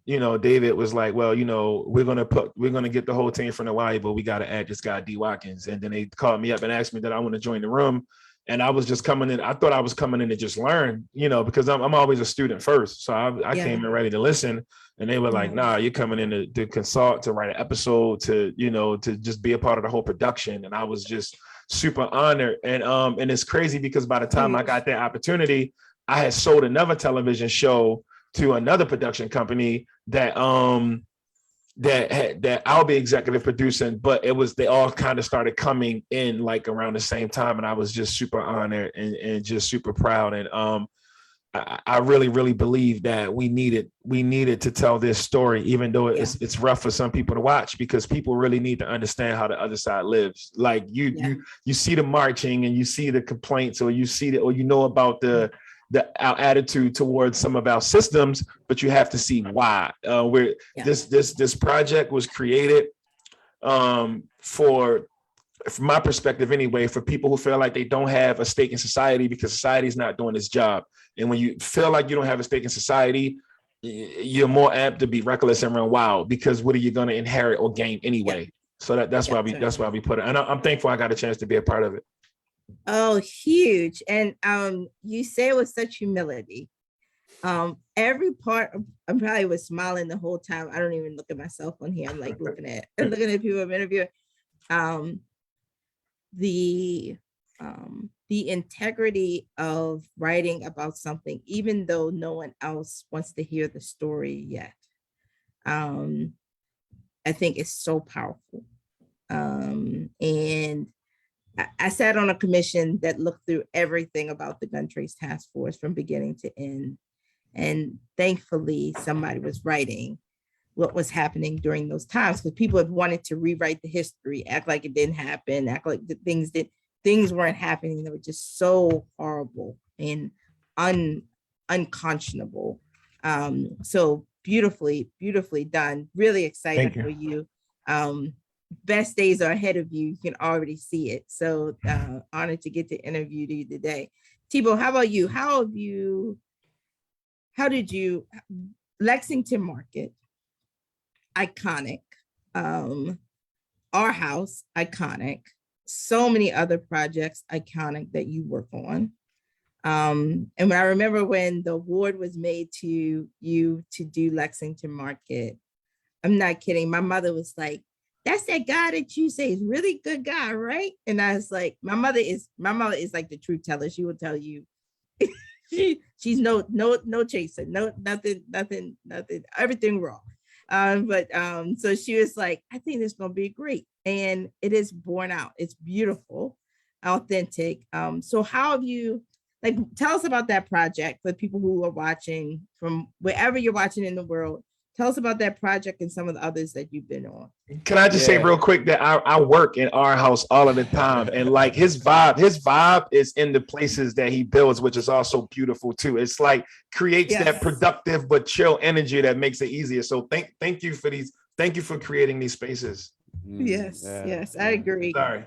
David was like, well, we're going to get the whole team from the Y, but we got to add this guy, D. Watkins. And then they called me up and asked me that I want to join the room. And I was just coming in. I thought I was coming in to just learn, because I'm always a student first. So I came in ready to listen. And they were like, nah, you're coming in to consult, to write an episode, to just be a part of the whole production. And I was just super honored. And it's crazy because by the time I got that opportunity, I had sold another television show to another production company that I'll be executive producing, but they all kind of started coming in like around the same time. And I was just super honored and just super proud. And I really, really believe that we needed to tell this story, even though it's rough for some people to watch, because people really need to understand how the other side lives. Like you see the marching and you see the complaints, or you see about our attitude towards some of our systems, but you have to see why. This project was created from my perspective anyway, for people who feel like they don't have a stake in society because society is not doing its job. And when you feel like you don't have a stake in society, you're more apt to be reckless and run wild, because what are you going to inherit or gain anyway? So that's why we put it. And I'm thankful I got a chance to be a part of it. Oh, huge. And you say it with such humility. Every part I probably was smiling the whole time. I don't even look at myself on here. I'm like looking at people I'm interviewing. The integrity of writing about something, even though no one else wants to hear the story yet, I think is so powerful. And I sat on a commission that looked through everything about the Gun Trace Task Force from beginning to end. And thankfully, somebody was writing what was happening during those times, because people had wanted to rewrite the history, act like it didn't happen, act like things weren't happening. They were just so horrible and unconscionable. So beautifully done. Really excited for you. best days are ahead of you. You can already see it. So honored to get to interview you today. Thibault, how about you? How did you, Lexington Market, iconic. Our House, iconic. So many other projects, iconic, that you work on. And I remember when the award was made to you to do Lexington Market, I'm not kidding. My mother was like, "That's that guy that you say is really good guy, right?" And I was like, my mother is like the truth teller. She will tell you. She's no chaser, nothing, everything wrong. So she was like, "I think this is gonna be great," and it is borne out. It's beautiful, authentic. So how have you, like, tell us about that project for people who are watching from wherever you're watching in the world. Tell us about that project and some of the others that you've been on. Can I just say real quick that I work in our house all of the time, and like his vibe is in the places that he builds, which is also beautiful too. It's like creates that productive but chill energy that makes it easier. So thank you for these. Thank you for creating these spaces. Yes, I agree. Sorry.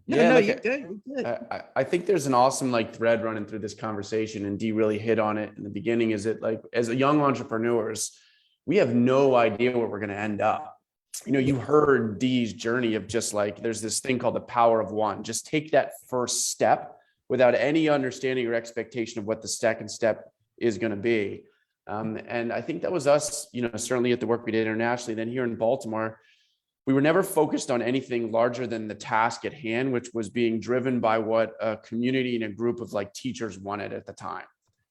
No, you're good. You're good. I think there's an awesome like thread running through this conversation, and Dee really hit on it in the beginning. Is it like, as a young entrepreneurs, we have no idea where we're going to end up. You know, you heard Dee's journey of just like, there's this thing called the power of one. Just take that first step without any understanding or expectation of what the second step is going to be. And I think that was us, you know, certainly at the work we did internationally. Then here in Baltimore, we were never focused on anything larger than the task at hand, which was being driven by what a community and a group of like teachers wanted at the time,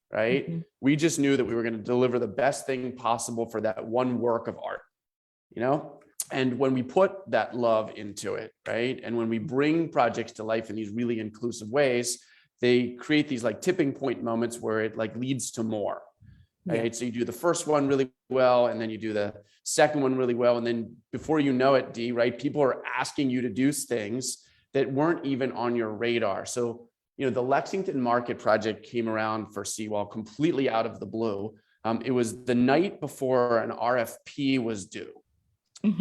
right? Mm-hmm. We just knew that we were going to deliver the best thing possible for that one work of art, you know? And when we put that love into it, right? And when we bring projects to life in these really inclusive ways, they create these like tipping point moments where it like leads to more. Right. Yeah. So you do the first one really well, and then you do the second one really well. And then before you know it, Dee, right, people are asking you to do things that weren't even on your radar. So, you know, the Lexington Market project came around for Seawall completely out of the blue. It was the night before an RFP was due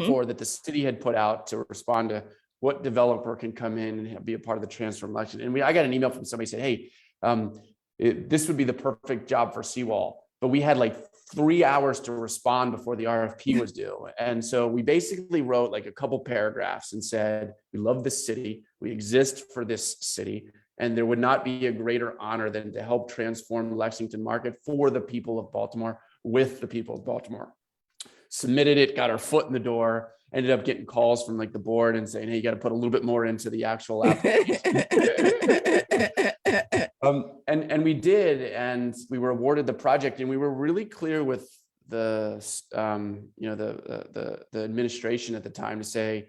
for that the city had put out to respond to what developer can come in and be a part of the transform election. And I got an email from somebody saying, "Hey, this would be the perfect job for Seawall." But we had like 3 hours to respond before the RFP was due. And so we basically wrote like a couple paragraphs and said, we love this city. We exist for this city. And there would not be a greater honor than to help transform Lexington Market for the people of Baltimore, with the people of Baltimore. Submitted it, got our foot in the door, ended up getting calls from like the board and saying, "Hey, you got to put a little bit more into the actual application." And we did, and we were awarded the project, and we were really clear with the administration at the time to say,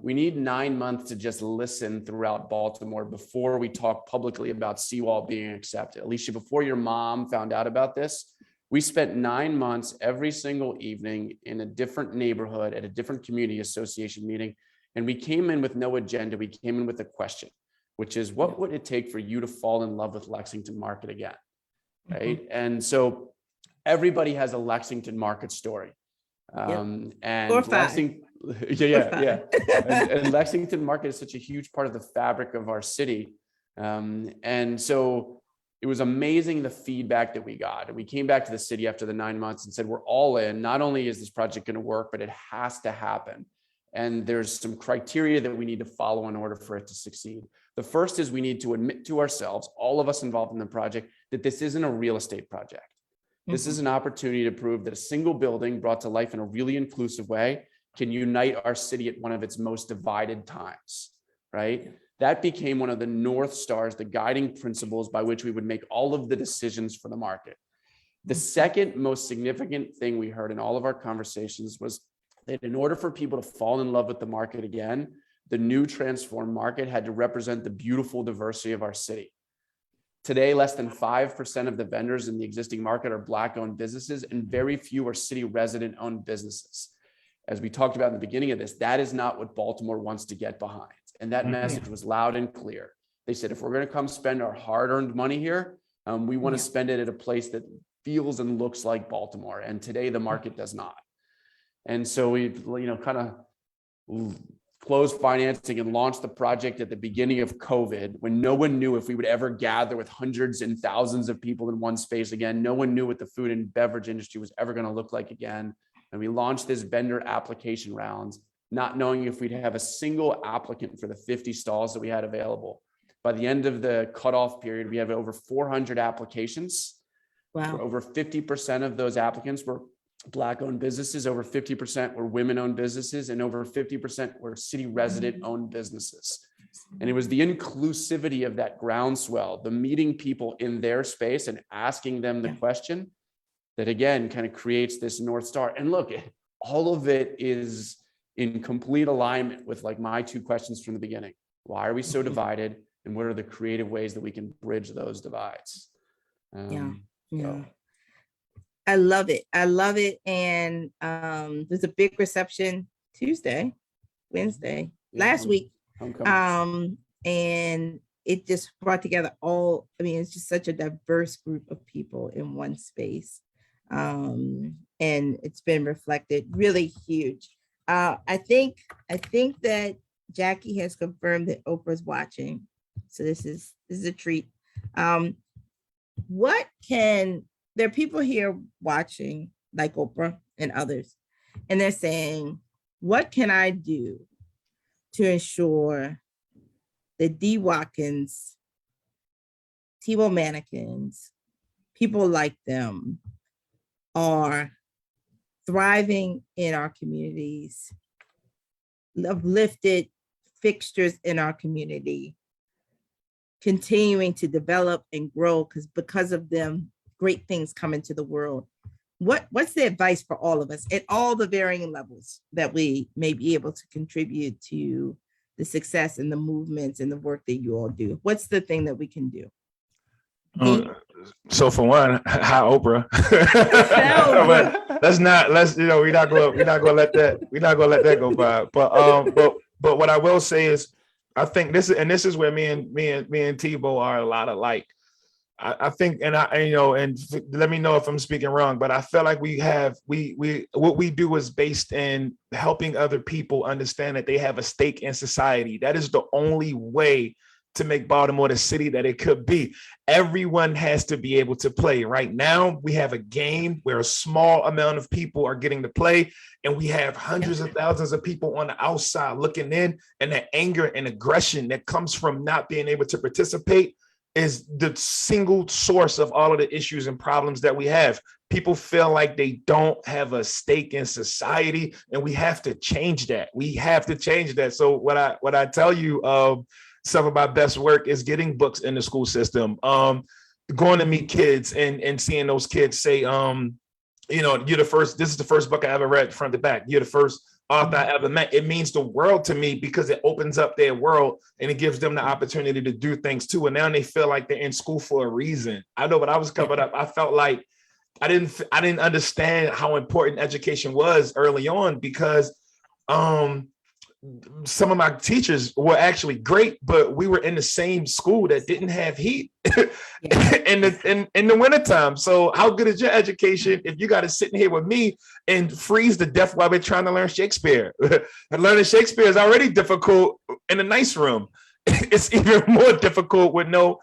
we need 9 months to just listen throughout Baltimore before we talk publicly about Seawall being accepted. Alicia, before your mom found out about this, we spent 9 months every single evening in a different neighborhood at a different community association meeting, and we came in with no agenda. We came in with a question, which is, what would it take for you to fall in love with Lexington Market again, right? And so everybody has a Lexington Market story. And Lexington, and Lexington Market is such a huge part of the fabric of our city. And so it was amazing the feedback that we got. And we came back to the city after the 9 months and said, we're all in. Not only is this project going to work, but it has to happen. And there's some criteria that we need to follow in order for it to succeed. The first is we need to admit to ourselves, all of us involved in the project, that this isn't a real estate project. This is an opportunity to prove that a single building brought to life in a really inclusive way can unite our city at one of its most divided times, right? That became one of the North Stars, the guiding principles by which we would make all of the decisions for the market. The second most significant thing we heard in all of our conversations was that in order for people to fall in love with the market again, the new transformed market had to represent the beautiful diversity of our city. Today, less than 5% of the vendors in the existing market are Black-owned businesses, and very few are city resident-owned businesses. As we talked about in the beginning of this, that is not what Baltimore wants to get behind. And that message was loud and clear. They said, if we're going to come spend our hard-earned money here, we want to spend it at a place that feels and looks like Baltimore. And today, the market does not. And so we've, kind of closed financing and launched the project at the beginning of COVID, when no one knew if we would ever gather with hundreds and thousands of people in one space again. No one knew what the food and beverage industry was ever going to look like again. And we launched this vendor application rounds, not knowing if we'd have a single applicant for the 50 stalls that we had available. By the end of the cutoff period, we have over 400 applications. Wow. Over 50% of those applicants were Black-owned businesses, over 50% were women-owned businesses, and over 50% were city resident-owned businesses. And it was the inclusivity of that groundswell, the meeting people in their space and asking them the question that, again, kind of creates this North Star. And look, all of it is in complete alignment with like my two questions from the beginning. Why are we so divided? And what are the creative ways that we can bridge those divides? Yeah. I love it. I love it. And there's a big reception Wednesday, last week. And it just brought together it's just such a diverse group of people in one space. And it's been reflected really huge. I think that Jackie has confirmed that Oprah's watching. So this is a treat. There are people here watching like Oprah and others, and they're saying, what can I do to ensure that D. Watkins, Thibault Manekins, people like them are thriving in our communities, uplifted fixtures in our community, continuing to develop and grow because of them, great things come into the world. What's the advice for all of us at all the varying levels that we may be able to contribute to the success and the movements and the work that you all do? What's the thing that we can do? So for one, hi Oprah. We're not gonna let that go by. But what I will say is, I think this is where me and Thibault are a lot alike. I think, and let me know if I'm speaking wrong, but I feel like what we do is based in helping other people understand that they have a stake in society. That is the only way to make Baltimore the city that it could be. Everyone has to be able to play. Right now, we have a game where a small amount of people are getting to play, and we have hundreds of thousands of people on the outside looking in, and the anger and aggression that comes from not being able to participate is the single source of all of the issues and problems that we have. People feel like they don't have a stake in society, and we have to change that. So what I tell you, some of my best work is getting books in the school system, going to meet kids and seeing those kids say, you're the first, this is the first book I ever read front to back. You're the first author I ever met. It means the world to me because it opens up their world and it gives them the opportunity to do things too. And now they feel like they're in school for a reason. I know when I was coming up, I felt like I didn't understand how important education was early on because some of my teachers were actually great, but we were in the same school that didn't have heat in the wintertime. So how good is your education if you got to sit in here with me and freeze to death while we're trying to learn Shakespeare? And learning Shakespeare is already difficult in a nice room. It's even more difficult with no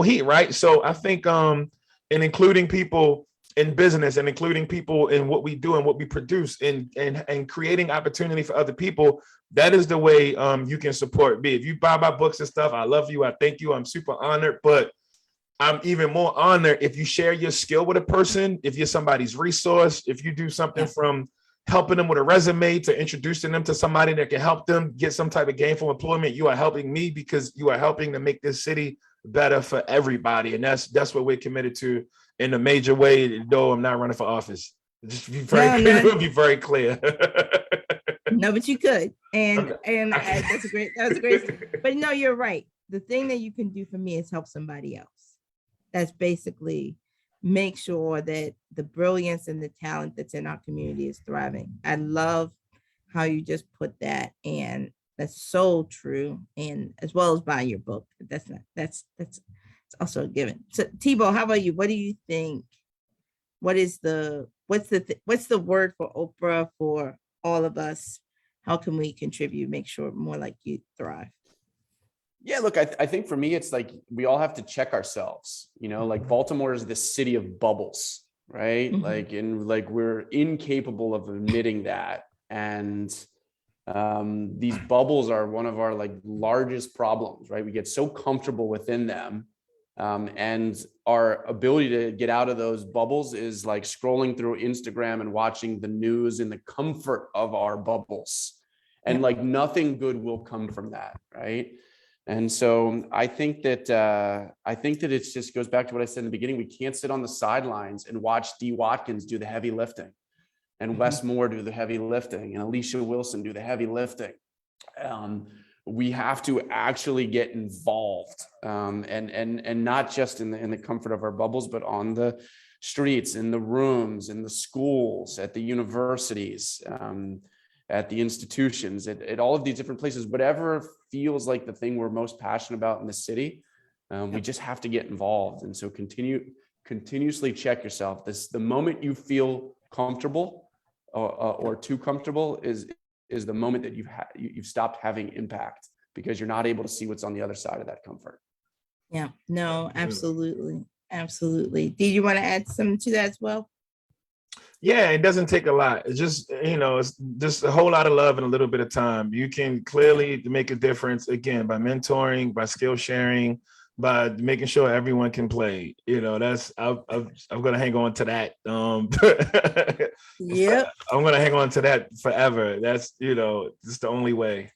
heat, right? So I think and including people in business and including people in what we do and what we produce and creating opportunity for other people, that is the way you can support me. If you buy my books and stuff, I love you. I thank you. I'm super honored, but I'm even more honored if you share your skill with a person, if you're somebody's resource, if you do something from helping them with a resume to introducing them to somebody that can help them get some type of gainful employment. You are helping me because you are helping to make this city better for everybody. And that's what we're committed to in a major way, though I'm not running for office. Just be be very clear. No, but you could. And that's a great, but no, you're right. The thing that you can do for me is help somebody else. That's basically make sure that the brilliance and the talent that's in our community is thriving. I love how you just put that, and that's so true. And as well as buying your book, that's also a given. So Thibault, how about you? What do you think? What's the word for Oprah for all of us? how can we contribute, make sure more like you thrive? Yeah, look, I think for me, it's like we all have to check ourselves, like Baltimore is the city of bubbles, right? Mhm. Like we're incapable of admitting that. And these bubbles are one of our like largest problems, right? We get so comfortable within them. And our ability to get out of those bubbles is like scrolling through Instagram and watching the news in the comfort of our bubbles. And like nothing good will come from that, right? And so I think that it just goes back to what I said in the beginning. We can't sit on the sidelines and watch D. Watkins do the heavy lifting, and Wes Moore do the heavy lifting, and Alicia Wilson do the heavy lifting. We have to actually get involved, and not just in the comfort of our bubbles, but on the streets, in the rooms, in the schools, at the universities, at the institutions, at all of these different places, whatever feels like the thing we're most passionate about in the city. We just have to get involved. And so continuously check yourself. The moment you feel comfortable or too comfortable is the moment that you've stopped having impact, because you're not able to see what's on the other side of that comfort. Yeah, no, absolutely. Absolutely. Did you want to add something to that as well? Yeah, it doesn't take a lot. It's just, it's just a whole lot of love and a little bit of time. You can clearly make a difference, again, by mentoring, by skill sharing, by making sure everyone can play. That's I'm going to hang on to that. Yep. I'm going to hang on to that forever. That's, it's the only way.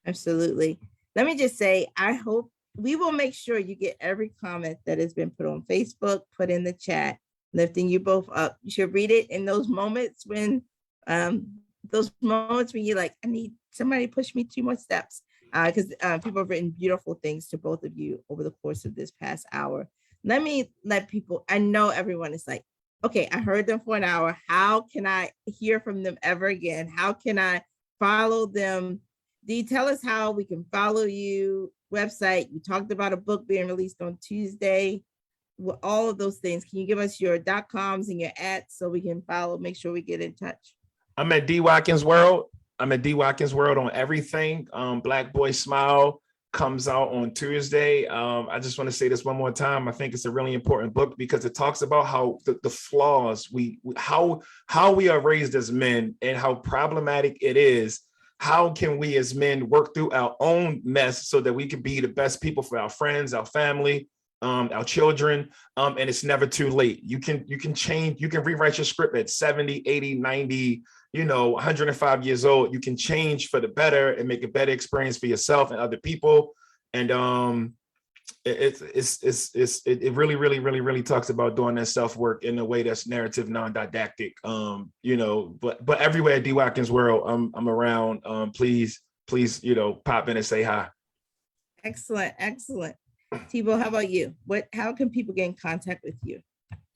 Absolutely. Let me just say, I hope we will make sure you get every comment that has been put on Facebook, put in the chat, lifting you both up. You should read it in those moments when you're like, I need somebody to push me 2 more steps. Because people have written beautiful things to both of you over the course of this past hour. Let people, I know everyone is like, okay, I heard them for an hour. How can I hear from them ever again? How can I follow them? Dee, tell us how we can follow you, website. You talked about a book being released on Tuesday. All of those things. Can you give us your .coms and your @ so we can follow, make sure we get in touch? I'm at D. Watkins World. I'm at D. Watkins World on everything. Black Boy Smile comes out on Tuesday. I just want to say this one more time. I think it's a really important book because it talks about how the flaws how we are raised as men and how problematic it is. How can we as men work through our own mess so that we can be the best people for our friends, our family, our children, and it's never too late. You can change, you can rewrite your script at 70, 80, 90, 105 years old. You can change for the better and make a better experience for yourself and other people. And it really talks about doing that self-work in a way that's narrative, non-didactic. But everywhere at D. Watkins World, I'm around. Please, pop in and say hi. Excellent. Thibault, how about you? How can people get in contact with you?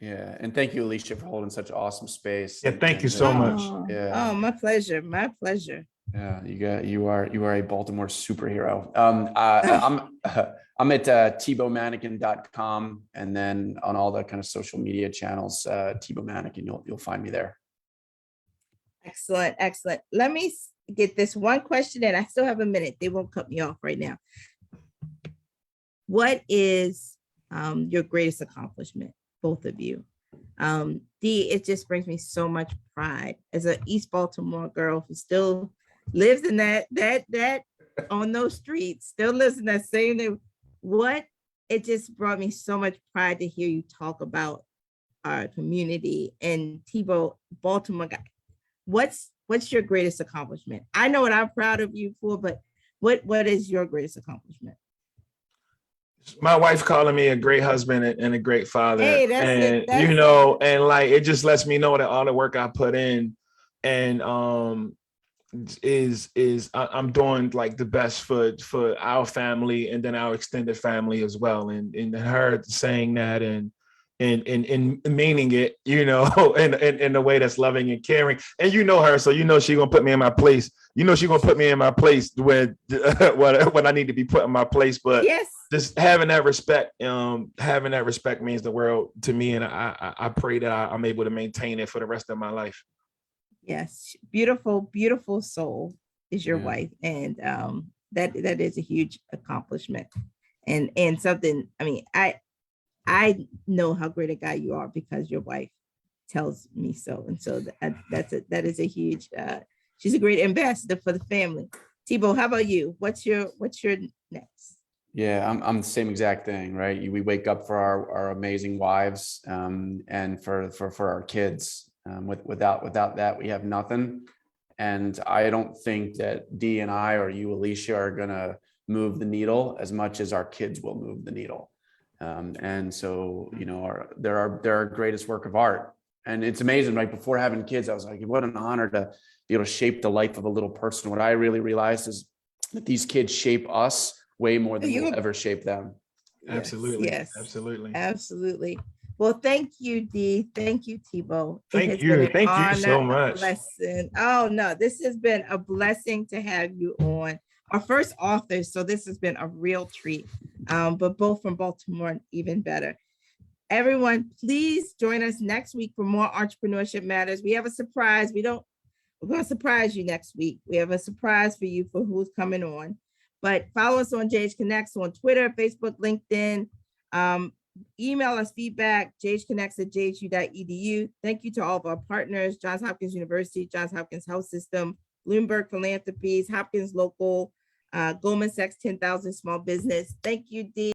Yeah. And thank you, Alicia, for holding such awesome space. Yeah, thank you so much. Yeah. Oh, my pleasure. Yeah, you are a Baltimore superhero. I'm at ThibaultManekin.com, and then on all the kind of social media channels, Thibault Manekin, you'll find me there. Excellent. Let me get this one question in. I still have a minute. They won't cut me off right now. What is your greatest accomplishment, both of you? Dee, it just brings me so much pride as an East Baltimore girl who still lives in that on those streets, still lives in that same name. It just brought me so much pride to hear you talk about our community. And Thibault, Baltimore guy, what's your greatest accomplishment? I know what I'm proud of you for, but what is your greatest accomplishment? My wife calling me a great husband and a great father. Hey, and like it just lets me know that all the work I put in and I'm doing like the best for our family and then our extended family as well. And her saying that and meaning it, in a way that's loving and caring. And her, so she gonna put me in my place. She gonna put me in my place when I need to be put in my place. But yes, just having that respect means the world to me, and I pray that I'm able to maintain it for the rest of my life. Yes, beautiful soul. is your Yeah. wife. And that is a huge accomplishment. And something, I mean, I know how great a guy you are because your wife tells me so. And so that is a huge, she's a great ambassador for the family. Thibault, how about you? What's your next? Yeah, I'm the same exact thing, right? We wake up for our amazing wives, and for our kids. Without that, we have nothing. And I don't think that D and I or you, Alicia, are gonna move the needle as much as our kids will move the needle. And so, you know, they're our greatest work of art. And it's amazing, right? Before having kids, I was like, what an honor to be able to shape the life of a little person. What I really realized is that these kids shape us way more than we'll ever shape them. Absolutely. Yes. Absolutely. Absolutely. Well, thank you, Dee. Thank you, Thibault. It Thank has you. been an Thank you so honor, a much. blessing. Oh no, this has been a blessing to have you on. Our first author, so this has been a real treat. But both from Baltimore, even better. Everyone, please join us next week for more Entrepreneurship Matters. We have a surprise. We're going to surprise you next week. We have a surprise for you for who's coming on. But follow us on JH Connects on Twitter, Facebook, LinkedIn. Email us feedback, jhconnects@jhu.edu. Thank you to all of our partners, Johns Hopkins University, Johns Hopkins Health System, Bloomberg Philanthropies, Hopkins Local, Goldman Sachs 10,000 Small Business. Thank you, Dee.